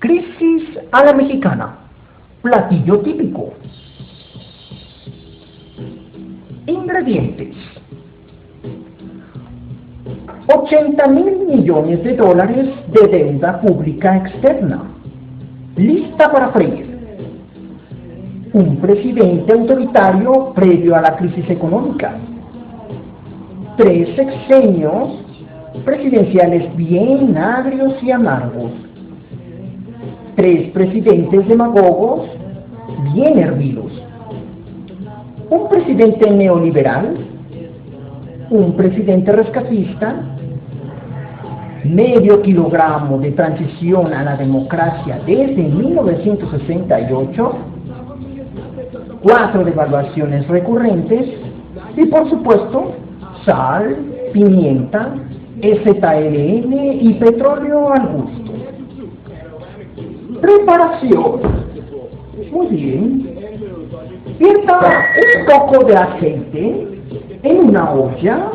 Crisis a la mexicana, platillo típico. Ingredientes: 80.000 millones de dólares de deuda pública externa, lista para freír. Un presidente autoritario previo a la crisis económica. 3 sexenios presidenciales bien agrios y amargos. 3 presidentes demagogos bien hervidos. Un presidente neoliberal. Un presidente rescatista. Medio kilogramo de transición a la democracia desde 1968. 4 devaluaciones recurrentes. Y por supuesto, sal, pimienta, EZLN y petróleo al gusto. Preparación. Muy bien. Vierta un poco de aceite en una olla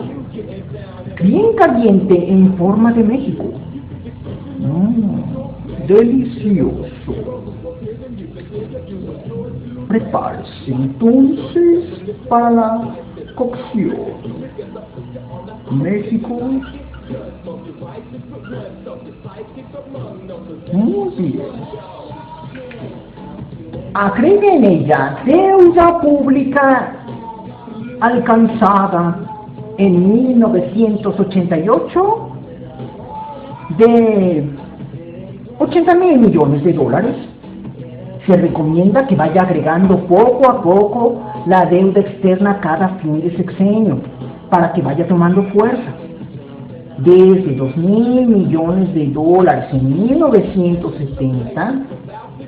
bien caliente en forma de México. Delicioso. Prepárese entonces para la cocción. México. Muy bien. Agregue en ella deuda pública alcanzada en 1988 de 80.000 millones de dólares. Se recomienda que vaya agregando poco a poco la deuda externa cada fin de sexenio para que vaya tomando fuerza. Desde 2.000 millones de dólares en 1970,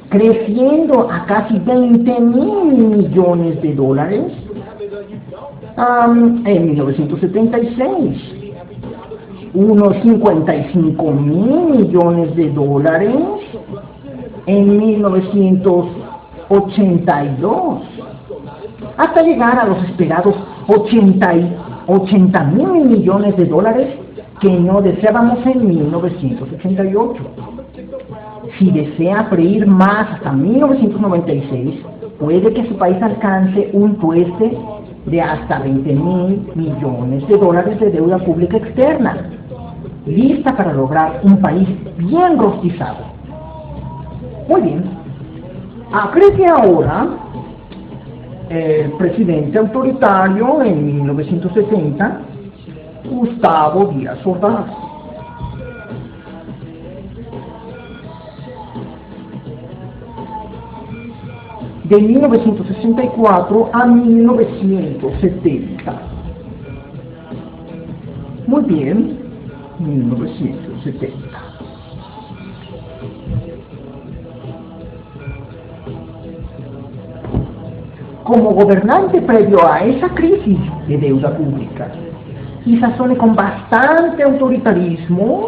creciendo a casi 20.000 millones de dólares en 1976, unos 55.000 millones de dólares en 1982, hasta llegar a los esperados 80.000 millones de dólares que no deseábamos en 1988. Si desea freír más hasta 1996, puede que su país alcance un tueste de hasta 20.000 millones de dólares de deuda pública externa, lista para lograr un país bien rostizado. Muy bien. Agregue ahora el presidente autoritario en 1970, Gustavo Díaz Ordaz. De 1964 a 1970. Muy bien, 1970. Como gobernante previo a esa crisis de deuda pública, y sazone con bastante autoritarismo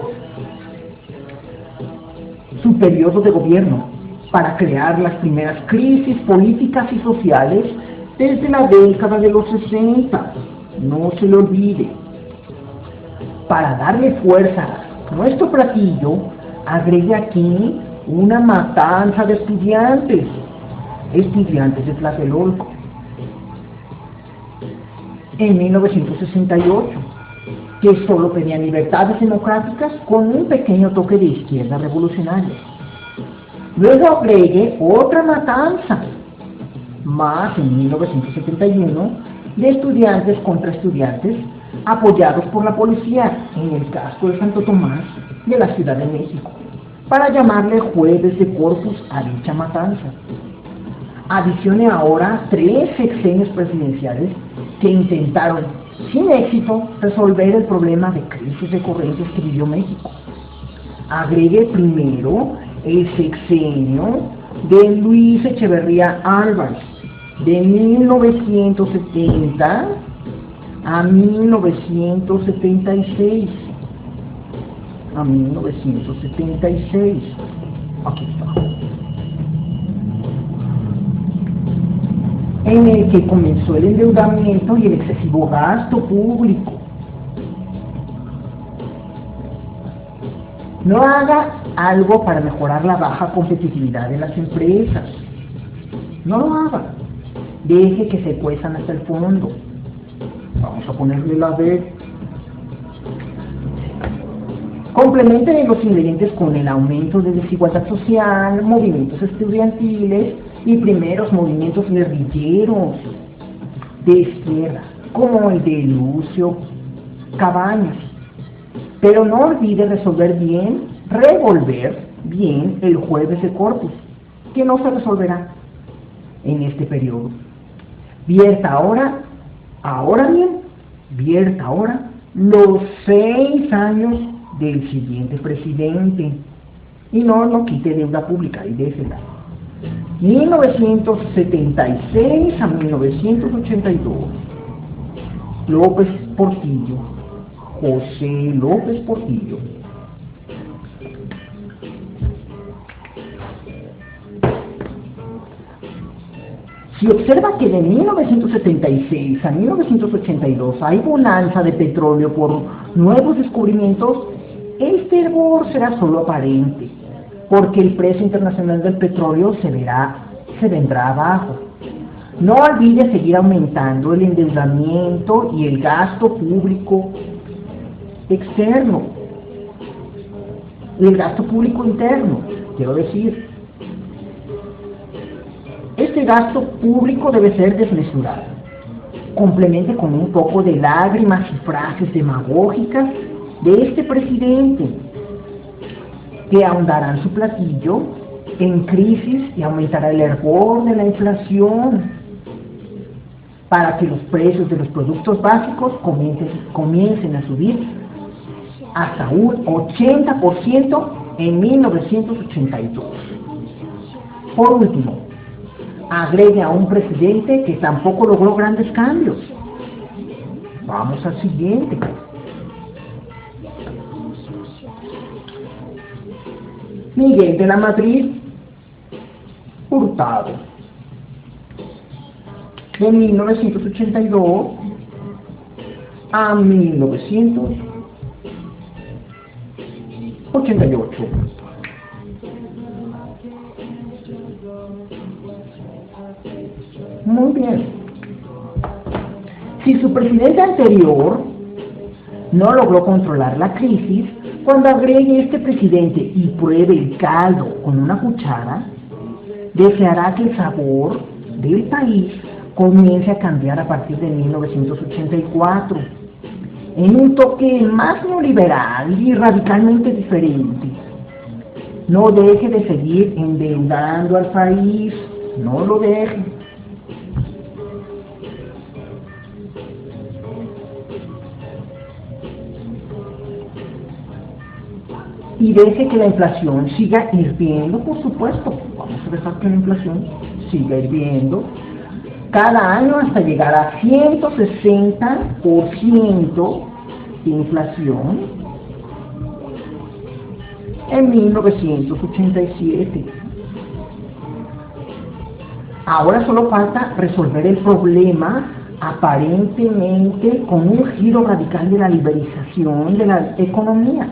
su periodo de gobierno para crear las primeras crisis políticas y sociales desde la década de los 60. No se lo olvide. Para darle fuerza a nuestro platillo, agregue aquí una matanza de estudiantes de Tlatelolco, en 1968, que solo pedían libertades democráticas con un pequeño toque de izquierda revolucionaria. Luego agregue otra matanza, más en 1971, de estudiantes contra estudiantes, apoyados por la policía en el casco de Santo Tomás de la Ciudad de México, para llamarle Jueves de Corpus a dicha matanza. Adicione ahora 3 sexenios presidenciales que intentaron, sin éxito, resolver el problema de crisis recurrentes que vivió México. Agregue primero el sexenio de Luis Echeverría Álvarez, de 1970 a 1976. Aquí está. En el que comenzó el endeudamiento y el excesivo gasto público. No haga algo para mejorar la baja competitividad de las empresas. No lo haga. Deje que se cuezan hasta el fondo. Vamos a ponerle la B. Complementen los ingredientes con el aumento de desigualdad social, movimientos estudiantiles y primeros movimientos guerrilleros de izquierda, como el de Lucio Cabañas. Pero no olvide revolver bien el jueves de Corpus, que no se resolverá en este periodo. Vierta ahora los 6 años del siguiente presidente y no quite deuda pública y désela. 1976 a 1982. López Portillo, José López Portillo. Si observa que de 1976 a 1982 hay bonanza de petróleo por nuevos descubrimientos, el fervor será solo aparente, porque el precio internacional del petróleo se vendrá abajo. No olvide seguir aumentando el endeudamiento y el gasto público externo, y el gasto público interno, quiero decir. Este gasto público debe ser desmesurado. Complemente con un poco de lágrimas y frases demagógicas de este presidente, que ahondarán su platillo en crisis y aumentará el hervor de la inflación, para que los precios de los productos básicos comiencen a subir hasta un 80% en 1982. Por último, agregue a un presidente que tampoco logró grandes cambios. Vamos al siguiente. Miguel de la Madrid Hurtado, de 1982 a 1988. Muy bien. Si su presidente anterior no logró controlar la crisis, cuando agregue este presidente y pruebe el caldo con una cuchara, deseará que el sabor del país comience a cambiar a partir de 1984, en un toque más neoliberal y radicalmente diferente. No deje de seguir endeudando al país, no lo deje. Y deje que la inflación siga hirviendo, por supuesto. Vamos a dejar que la inflación siga hirviendo cada año hasta llegar a 160% de inflación en 1987. Ahora solo falta resolver el problema, aparentemente con un giro radical de la liberalización de la economía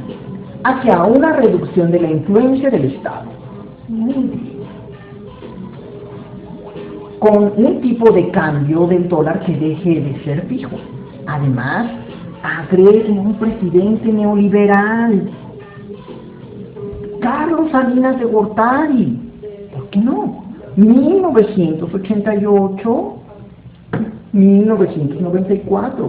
hacia una reducción de la influencia del Estado. Muy bien. Con un tipo de cambio del dólar que deje de ser fijo. Además, agregue un presidente neoliberal, Carlos Salinas de Gortari. ¿Por qué no? 1988, 1994.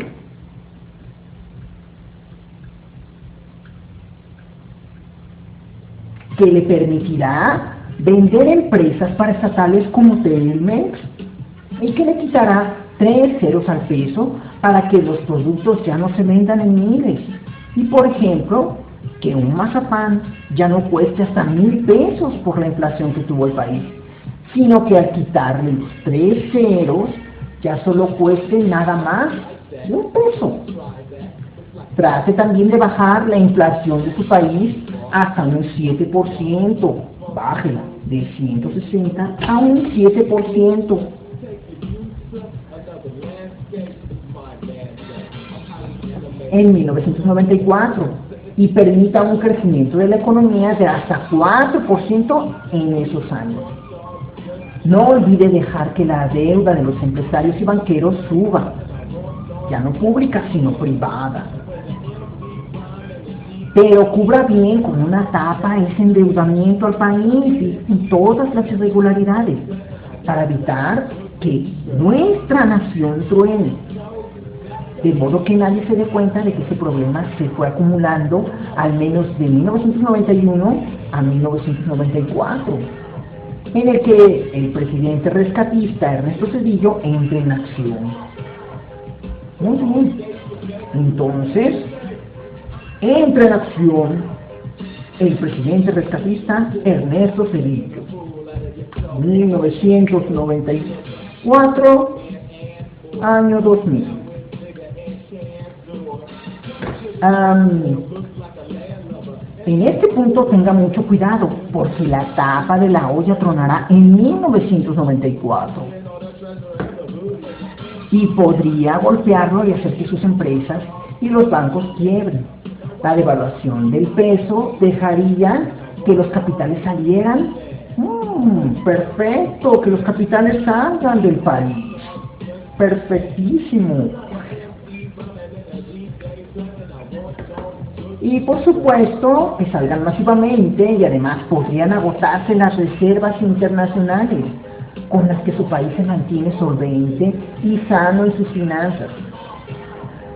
Que le permitirá vender empresas paraestatales como Telmex y que le quitará 3 ceros al peso para que los productos ya no se vendan en miles. Y por ejemplo, que un mazapán ya no cueste hasta 1,000 pesos por la inflación que tuvo el país, sino que al quitarle los 3 ceros ya solo cueste nada más 1 peso. Trate también de bajar la inflación de su país hasta un 7%, bájela de 160 a un 7%. En 1994, y permita un crecimiento de la economía de hasta 4% en esos años. No olvide dejar que la deuda de los empresarios y banqueros suba, ya no pública sino privada. Pero cubra bien con una tapa ese endeudamiento al país y todas las irregularidades, para evitar que nuestra nación truene. De modo que nadie se dé cuenta de que ese problema se fue acumulando al menos de 1991 a 1994, en el que el presidente rescatista Ernesto Zedillo entra en acción. Muy bien. Entonces, entra en acción el presidente rescatista Ernesto Zedillo. 1994, año 2000. En este punto tenga mucho cuidado, porque la tapa de la olla tronará en 1994 y podría golpearlo y hacer que sus empresas y los bancos quiebren. La devaluación del peso dejaría que los capitales salieran. Perfecto, que los capitales salgan del país. Perfectísimo. Y por supuesto que salgan masivamente, y además podrían agotarse las reservas internacionales con las que su país se mantiene solvente y sano en sus finanzas.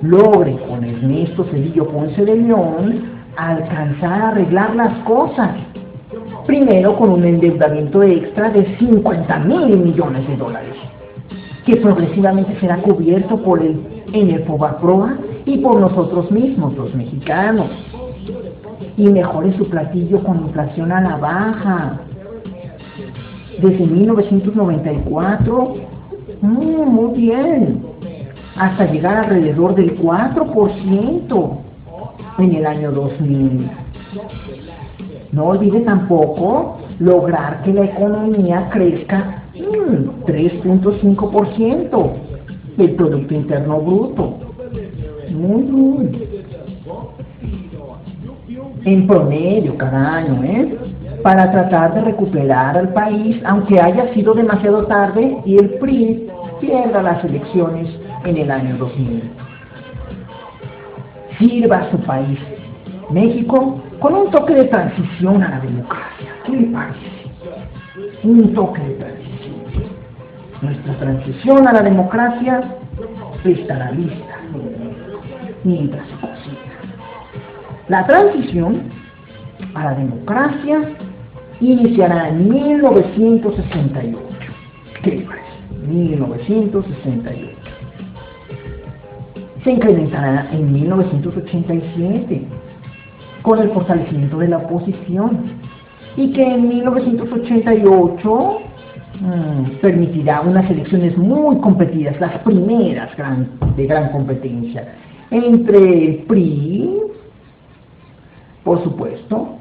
Logre con Ernesto Zedillo Ponce de León alcanzar a arreglar las cosas. Primero con un endeudamiento extra de 50.000 millones de dólares, que progresivamente será cubierto por en el Fobaproa y por nosotros mismos, los mexicanos. Y mejore su platillo con inflación a la baja. Desde 1994, muy bien, hasta llegar alrededor del 4% en el año 2000. No olvide tampoco lograr que la economía crezca 3.5% del Producto Interno Bruto. Muy bien. En promedio cada año, para tratar de recuperar al país, aunque haya sido demasiado tarde y el PRI pierda las elecciones en el año 2000. Sirva a su país, México, con un toque de transición a la democracia. ¿Qué le parece? Un toque de transición. Nuestra transición a la democracia estará lista mientras se cocina. La transición a la democracia iniciará en 1968. ¿Qué le parece? 1968. Se incrementará en 1987 con el fortalecimiento de la oposición, y que en 1988 permitirá unas elecciones muy competidas, las primeras de gran competencia, entre el PRI, por supuesto,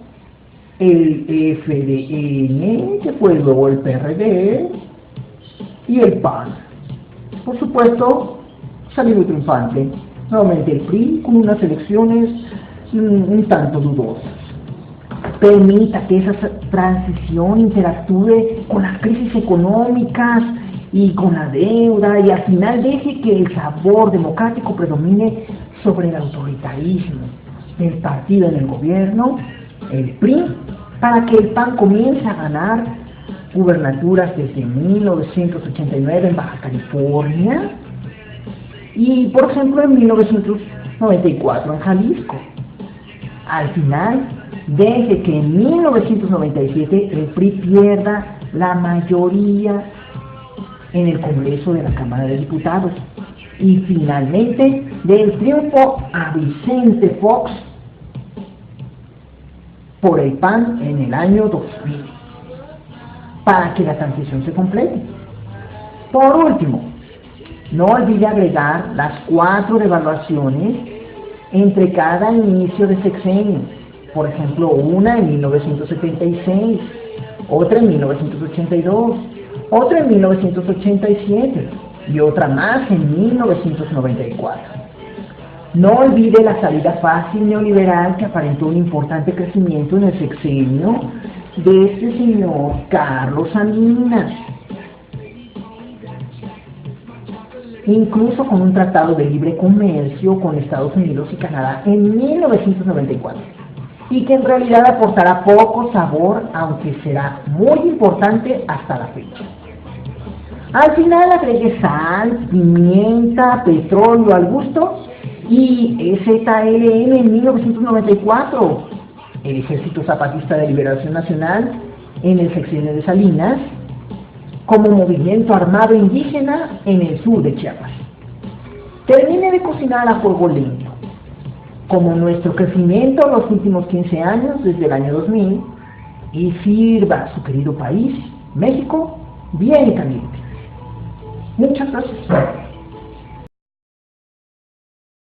el FDN, que fue luego el PRD, y el PAN. Por supuesto, salió muy triunfante nuevamente el PRI con unas elecciones un tanto dudosas. Permita que esa transición interactúe con las crisis económicas y con la deuda, y al final deje que el sabor democrático predomine sobre el autoritarismo del partido en el gobierno, el PRI, para que el PAN comience a ganar gubernaturas desde 1989 en Baja California y, por ejemplo, en 1994 en Jalisco. Al final, deje que en 1997 el PRI pierda la mayoría en el Congreso de la Cámara de Diputados y finalmente dé el triunfo a Vicente Fox por el PAN en el año 2000 para que la transición se complete. Por último, no olvide agregar las 4 devaluaciones entre cada inicio de sexenio. Por ejemplo, una en 1976, otra en 1982, otra en 1987 y otra más en 1994. No olvide la salida fácil neoliberal que aparentó un importante crecimiento en el sexenio de este señor Carlos Salinas, incluso con un tratado de libre comercio con Estados Unidos y Canadá en 1994, y que en realidad aportará poco sabor, aunque será muy importante hasta la fecha. Al final agregue sal, pimienta, petróleo al gusto y EZLN en 1994, el Ejército Zapatista de Liberación Nacional en el sexenio de Salinas, como movimiento armado indígena en el sur de Chiapas. Termine de cocinar a fuego lento, como nuestro crecimiento los últimos 15 años desde el año 2000, y sirva a su querido país, México, bien caliente. Muchas gracias.